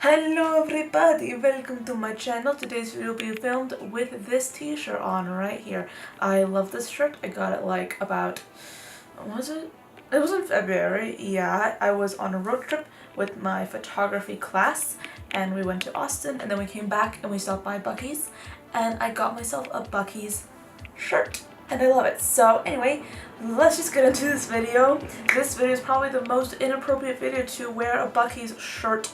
Hello everybody, welcome to my channel. Today's video will be filmed with this t-shirt on right here. I love this shirt. I got it like about, was it? It was in February, yeah. I was on a road trip with my photography class and we went to Austin and then we came back and we stopped by Buc-ee's and I got myself a Buc-ee's shirt. And I love it. So anyway, let's just get into this video. This video is probably the most inappropriate video to wear a Buc-ee's shirt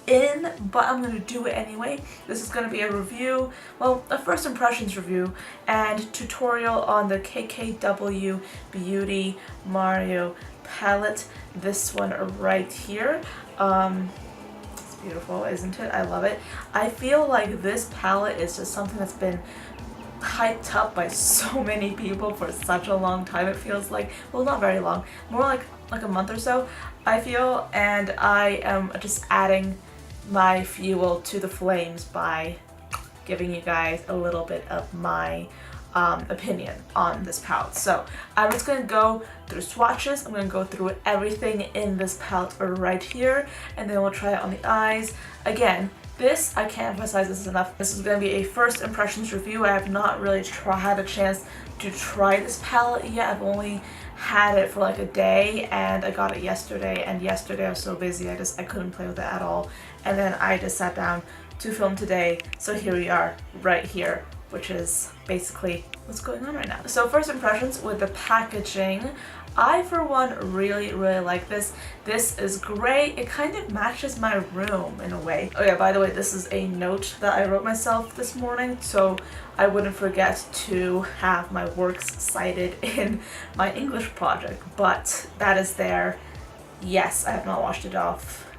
in, but I'm going to do it anyway. This is going to be a review, well, a first impressions review and tutorial on the KKW Beauty Mario palette. This one right here. It's beautiful, isn't it? I love it. I feel like this palette is just something that's been hyped up by so many people for such a long time. It feels like, well, not very long, more like a month or so, I feel, and I am just adding my fuel to the flames by giving you guys a little bit of my opinion on this palette. So I'm just going to go through swatches. I'm going to go through everything in this palette right here, and then we'll try it on the eyes. Again, this, I can't emphasize this enough, this is going to be a first impressions review. I have not really had a chance to try this palette yet. I've only had it for like a day and I got it yesterday, and yesterday I was so busy I couldn't play with it at all, and then I just sat down to film today. So here we are right here, which is basically what's going on right now. So first impressions with the packaging. I, for one, really like this. This is great. It kind of matches my room in a way. Oh yeah, by the way, this is a note that I wrote myself this morning, so I wouldn't forget to have my works cited in my English project, but that is there. Yes, I have not washed it off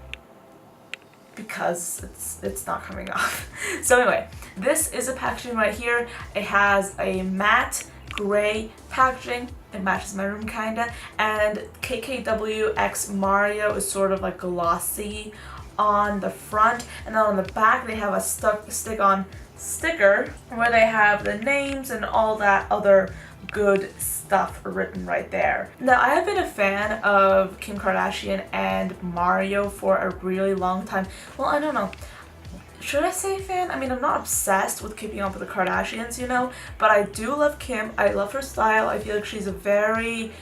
because it's not coming off. So anyway, this is a packaging right here. It has a matte gray packaging. It matches my room kinda, and KKW X Mario is sort of like glossy on the front, and then on the back they have a stick-on sticker where they have the names and all that other good stuff written right there. Now, I have been a fan of Kim Kardashian and Mario for a really long time. Well, I don't know. Should I say fan? I mean, I'm not obsessed with keeping up with the Kardashians, you know, but I do love Kim. I love her style. I feel like she's a very,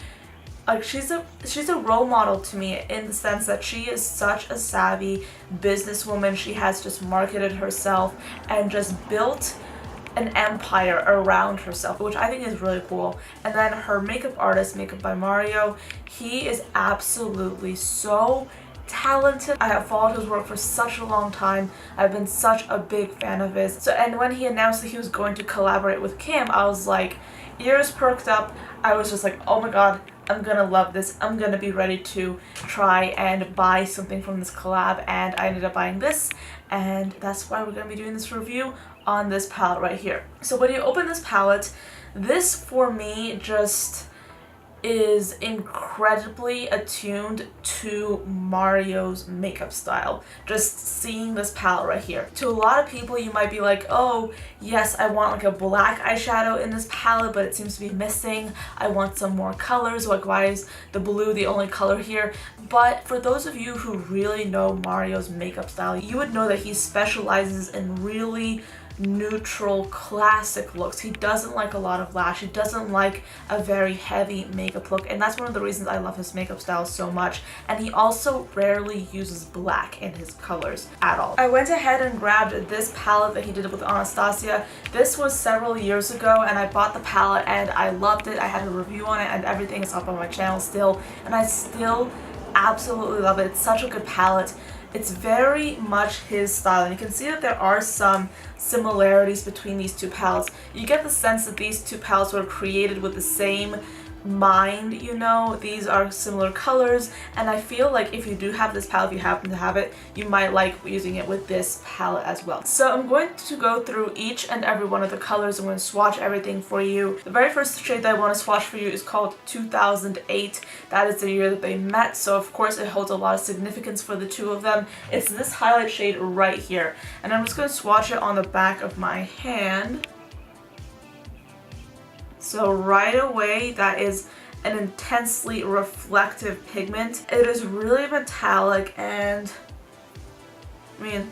like, she's a role model to me in the sense that she is such a savvy businesswoman. She has just marketed herself and just built an empire around herself, which I think is really cool. And then her makeup artist, Makeup by Mario, he is absolutely so talented. I have followed his work for such a long time. I've been such a big fan of his. So, and when he announced that he was going to collaborate with Kim, I was like, ears perked up. I was just like, oh my god, I'm gonna love this. I'm gonna be ready to try and buy something from this collab, and I ended up buying this, and that's why we're gonna be doing this review on this palette right here. So when you open this palette, this for me just is incredibly attuned to Mario's makeup style. Just seeing this palette right here. To a lot of people, you might be like, oh yes, I want like a black eyeshadow in this palette, but it seems to be missing. I want some more colors. Like, why is the blue the only color here? But for those of you who really know Mario's makeup style, you would know that he specializes in really neutral classic looks. He doesn't like a lot of lash. He doesn't like a very heavy makeup look, and that's one of the reasons I love his makeup style so much. And he also rarely uses black in his colors at all. I went ahead and grabbed this palette that he did with Anastasia. This was several years ago, and I bought the palette and I loved it. I had a review on it and everything is up on my channel still, and I still absolutely love it. It's such a good palette. It's very much his style, and you can see that there are some similarities between these two palettes. You get the sense that these two palettes were created with the same mind, you know. These are similar colors, and I feel like if you do have this palette, if you happen to have it, you might like using it with this palette as well. So I'm going to go through each and every one of the colors. I'm going to swatch everything for you. The very first shade that I want to swatch for you is called 2008. That is the year that they met, so of course it holds a lot of significance for the two of them. It's this highlight shade right here, and I'm just going to swatch it on the back of my hand. So right away, that is an intensely reflective pigment. It is really metallic, and I mean,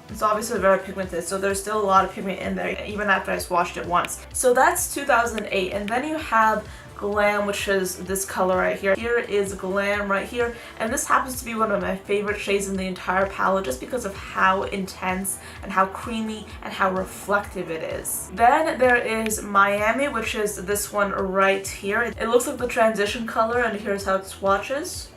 it's obviously very pigmented, so there's still a lot of pigment in there, even after I swatched it once. So that's 2008, and then you have Glam, which is this color right here. Here is Glam right here, and this happens to be one of my favorite shades in the entire palette just because of how intense and how creamy and how reflective it is. Then there is Miami, which is this one right here. It looks like the transition color, and here's how it swatches.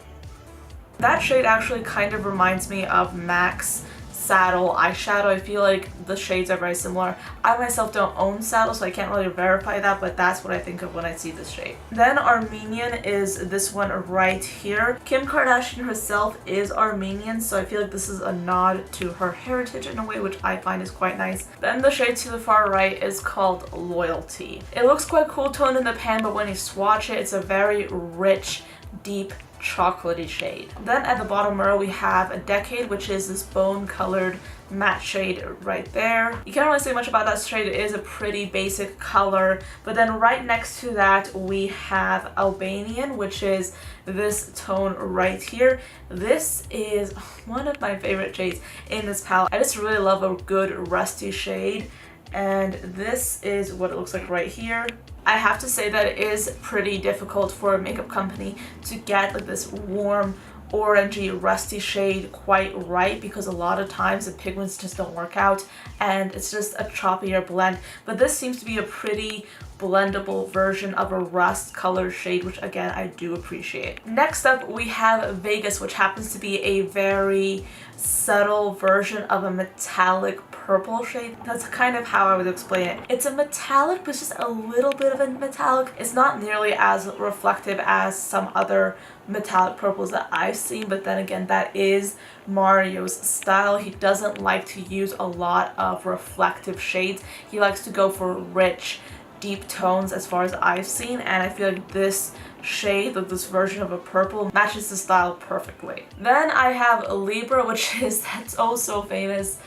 That shade actually kind of reminds me of MAC's Saddle eyeshadow. I feel like the shades are very similar. I myself don't own Saddle, so I can't really verify that, but that's what I think of when I see this shade. Then Armenian is this one right here. Kim Kardashian herself is Armenian, so I feel like this is a nod to her heritage in a way, which I find is quite nice. Then the shade to the far right is called Loyalty. It looks quite cool toned in the pan, but when you swatch it, it's a very rich, deep, chocolatey shade. Then at the bottom row we have a Decade, which is this bone colored matte shade right there. You can't really say much about that shade. It is a pretty basic color. But then right next to that we have Albanian, which is this tone right here. This is one of my favorite shades in this palette. I just really love a good rusty shade, and this is what it looks like right here. I have to say that it is pretty difficult for a makeup company to get like this warm, orangey, rusty shade quite right, because a lot of times the pigments just don't work out and it's just a choppier blend. But this seems to be a pretty blendable version of a rust color shade, which again I do appreciate. Next up we have Vegas, which happens to be a very subtle version of a metallic purple shade. That's kind of how I would explain it. It's a metallic, but it's just a little bit of a metallic. It's not nearly as reflective as some other metallic purples that I've seen, but then again, that is Mario's style. He doesn't like to use a lot of reflective shades. He likes to go for rich, deep tones as far as I've seen, and I feel like this shade, of this version of a purple, matches the style perfectly. Then I have Libra, which is that oh so famous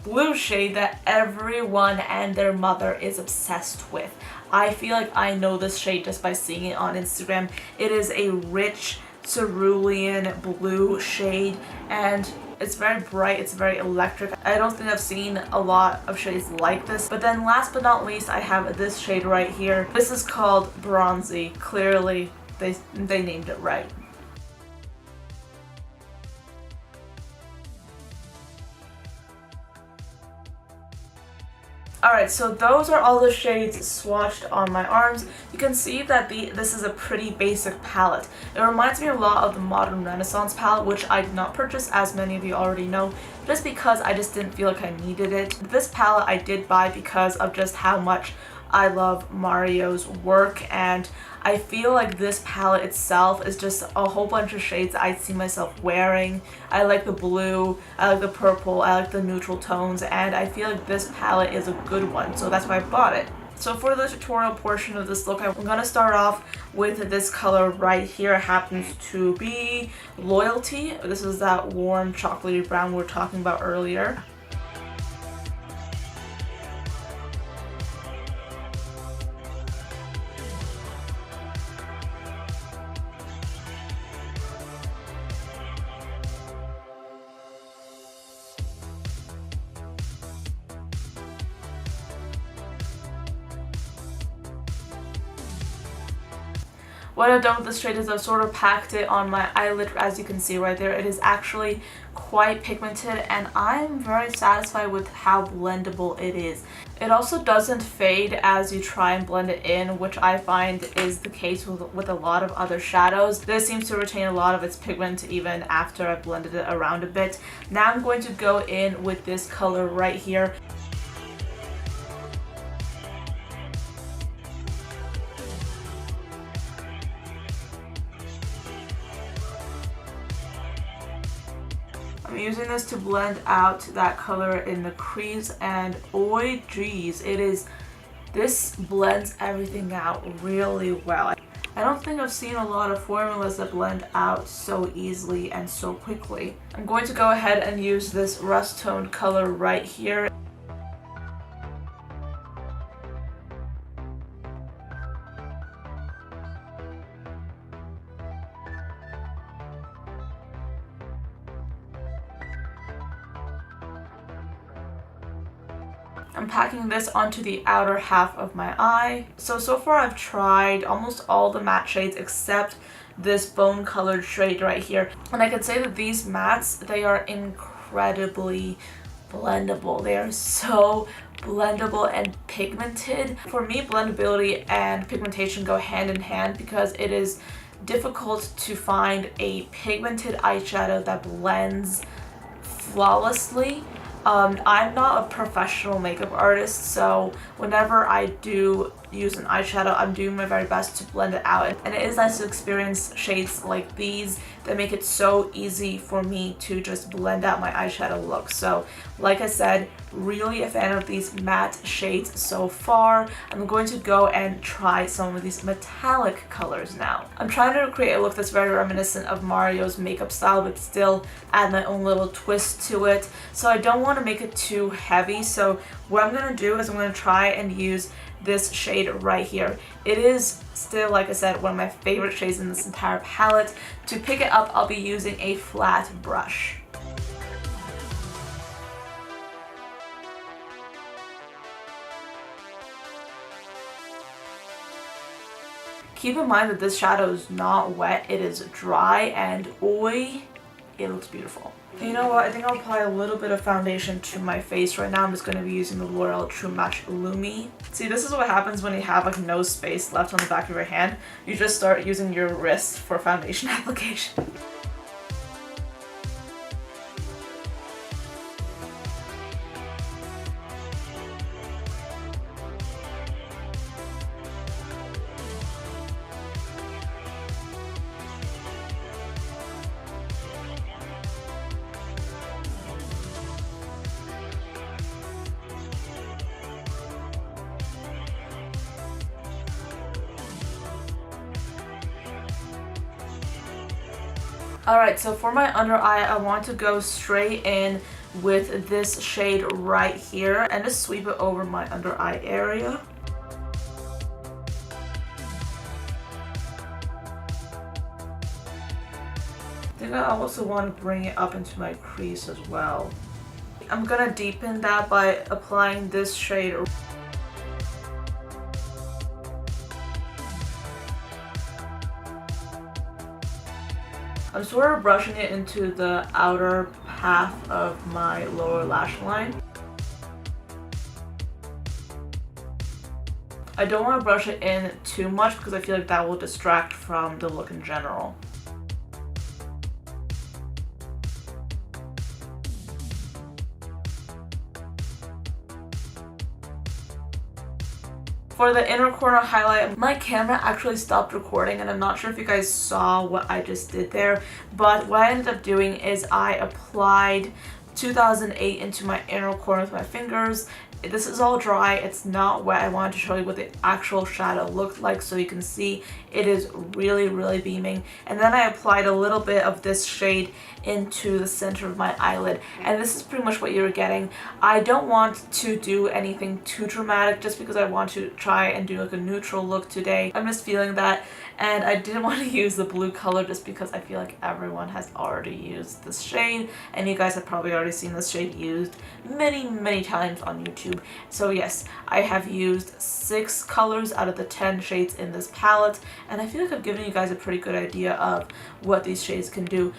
blue shade that everyone and their mother is obsessed with. I feel like I know this shade just by seeing it on Instagram. It is a rich cerulean blue shade, and it's very bright, it's very electric. I don't think I've seen a lot of shades like this. But then last but not least, I have this shade right here. This is called Bronzy. Clearly, they named it right. Alright, so those are all the shades swatched on my arms. You can see that this is a pretty basic palette. It reminds me a lot of the Modern Renaissance palette, which I did not purchase, as many of you already know, just because I just didn't feel like I needed it. This palette I did buy because of just how much I love Mario's work, and I feel like this palette itself is just a whole bunch of shades I see myself wearing. I like the blue, I like the purple, I like the neutral tones, and I feel like this palette is a good one, so that's why I bought it. So for the tutorial portion of this look, I'm going to start off with this color right here. It happens to be Loyalty. This is that warm chocolatey brown we were talking about earlier. What I've done with this shade is I've sort of packed it on my eyelid. As you can see right there, it is actually quite pigmented, and I'm very satisfied with how blendable it is. It also doesn't fade as you try and blend it in, which I find is the case with a lot of other shadows. This seems to retain a lot of its pigment even after I've blended it around a bit. Now I'm going to go in with this color right here. I'm using this to blend out that color in the crease, and oh geez, this blends everything out really well. I don't think I've seen a lot of formulas that blend out so easily and so quickly. I'm going to go ahead and use this rust toned color right here. I'm packing this onto the outer half of my eye. So far I've tried almost all the matte shades except this bone colored shade right here. And I can say that these mattes, they are incredibly blendable. They are so blendable and pigmented. For me, blendability and pigmentation go hand in hand because it is difficult to find a pigmented eyeshadow that blends flawlessly. I'm not a professional makeup artist, so whenever I do use an eyeshadow, I'm doing my very best to blend it out. And it is nice to experience shades like these that make it so easy for me to just blend out my eyeshadow look. So like I said, really a fan of these matte shades so far. I'm going to go and try some of these metallic colors now. I'm trying to create a look that's very reminiscent of Mario's makeup style, but still add my own little twist to it. So I don't want to make it too heavy. So what I'm going to do is I'm going to try and use this shade right here. It is still, like I said, one of my favorite shades in this entire palette. To pick it up, I'll be using a flat brush. Keep in mind that this shadow is not wet, it is dry, and oi, it looks beautiful. You know what, I think I'll apply a little bit of foundation to my face right now. I'm just going to be using the L'Oreal True Match Lumi. See, this is what happens when you have like no space left on the back of your hand. You just start using your wrist for foundation application. Alright, so for my under eye, I want to go straight in with this shade right here and just sweep it over my under eye area. I think I also want to bring it up into my crease as well. I'm gonna deepen that by applying this shade. I'm sort of brushing it into the outer half of my lower lash line. I don't want to brush it in too much because I feel like that will distract from the look in general. For the inner corner highlight, my camera actually stopped recording and I'm not sure if you guys saw what I just did there, but what I ended up doing is I applied 2008 into my inner corner with my fingers. This is all dry, it's not wet. I wanted to show you what the actual shadow looked like so you can see it is really beaming. And then I applied a little bit of this shade into the center of my eyelid, and this is pretty much what you're getting. I don't want to do anything too dramatic just because I want to try and do like a neutral look today. I'm just feeling that, and I didn't want to use the blue color just because I feel like everyone has already used this shade, and you guys have probably already seen this shade used many times on YouTube. So yes, I have used 6 colors out of the 10 shades in this palette, and I feel like I've given you guys a pretty good idea of what these shades can do.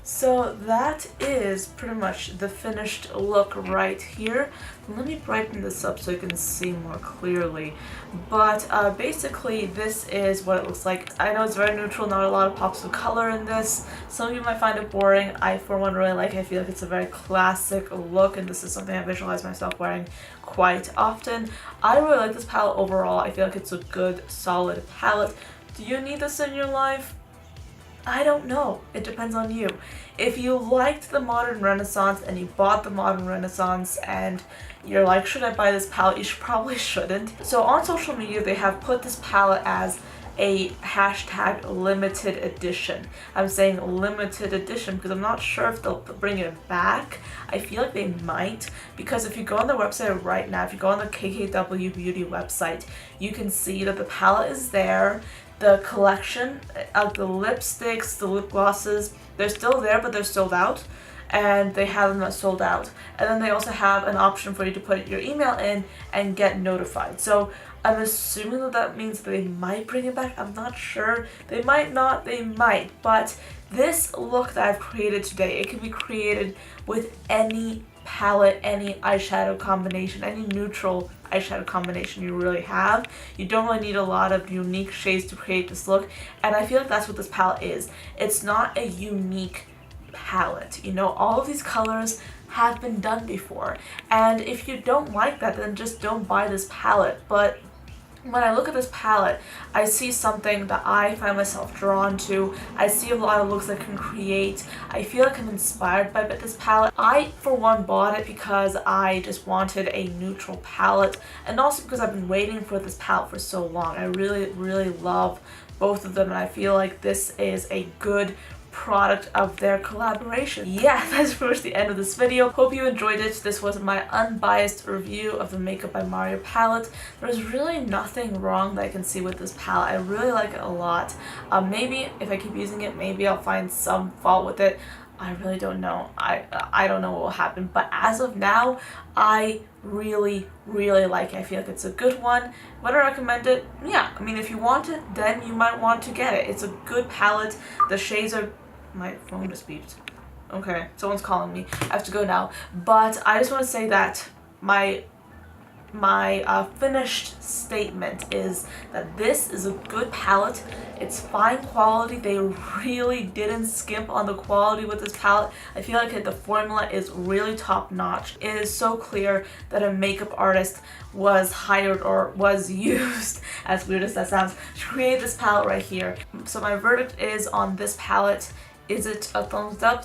So that is pretty much the finished look right here. Let me brighten this up so you can see more clearly. But basically this is what it looks like. I know it's very neutral, not a lot of pops of color in this. Some of you might find it boring. I for one really like it. I feel like it's a very classic look, and this is something I visualize myself wearing quite often. I really like this palette overall. I feel like it's a good solid palette. Do you need this in your life? I don't know. It depends on you. If you liked the Modern Renaissance and you bought the Modern Renaissance and you're like, should I buy this palette? You probably shouldn't. So on social media, they have put this palette as a hashtag limited edition. I'm saying limited edition because I'm not sure if they'll bring it back. I feel like they might, because if you go on their website right now, if you go on the KKW Beauty website, you can see that the palette is there. The collection of the lipsticks, the lip glosses, they're still there, but they're sold out. And they have them sold out. And then they also have an option for you to put your email in and get notified. So I'm assuming that that means they might bring it back. I'm not sure. They might not, they might. But this look that I've created today, it can be created with any palette, any eyeshadow combination, any neutral eyeshadow combination you really have. You don't really need a lot of unique shades to create this look. And I feel like that's what this palette is. It's not a unique palette. You know, all of these colors have been done before, and if you don't like that, then just don't buy this palette. But when I look at this palette, I see something that I find myself drawn to. I see a lot of looks I can create. I feel like I'm inspired by this palette. I, for one, bought it because I just wanted a neutral palette, and also because I've been waiting for this palette for so long. I really, really love both of them, and I feel like this is a good product of their collaboration. Yeah, that's pretty much the end of this video. Hope you enjoyed it. This was my unbiased review of the Makeup by Mario palette. There's really nothing wrong that I can see with this palette. I really like it a lot. Maybe if I keep using it, maybe I'll find some fault with it. I really don't know. I don't know what will happen, but as of now, I really, really like it. I feel like it's a good one. Would I recommend it? Yeah. I mean, if you want it, then you might want to get it. It's a good palette. The shades are... My phone just beeped. Okay, someone's calling me. I have to go now. But I just want to say that my finished statement is that this is a good palette. It's fine quality. They really didn't skimp on the quality with this palette. I feel like the formula is really top notch. It is so clear that a makeup artist was hired or was used, as weird as that sounds, to create this palette right here. So my verdict is on this palette. Is it a thumbs up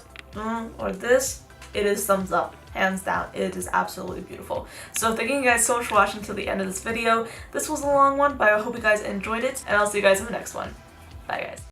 or this? It is thumbs up. Hands down, it is absolutely beautiful. So thank you guys so much for watching till the end of this video. This was a long one, but I hope you guys enjoyed it, and I'll see you guys in the next one. Bye guys.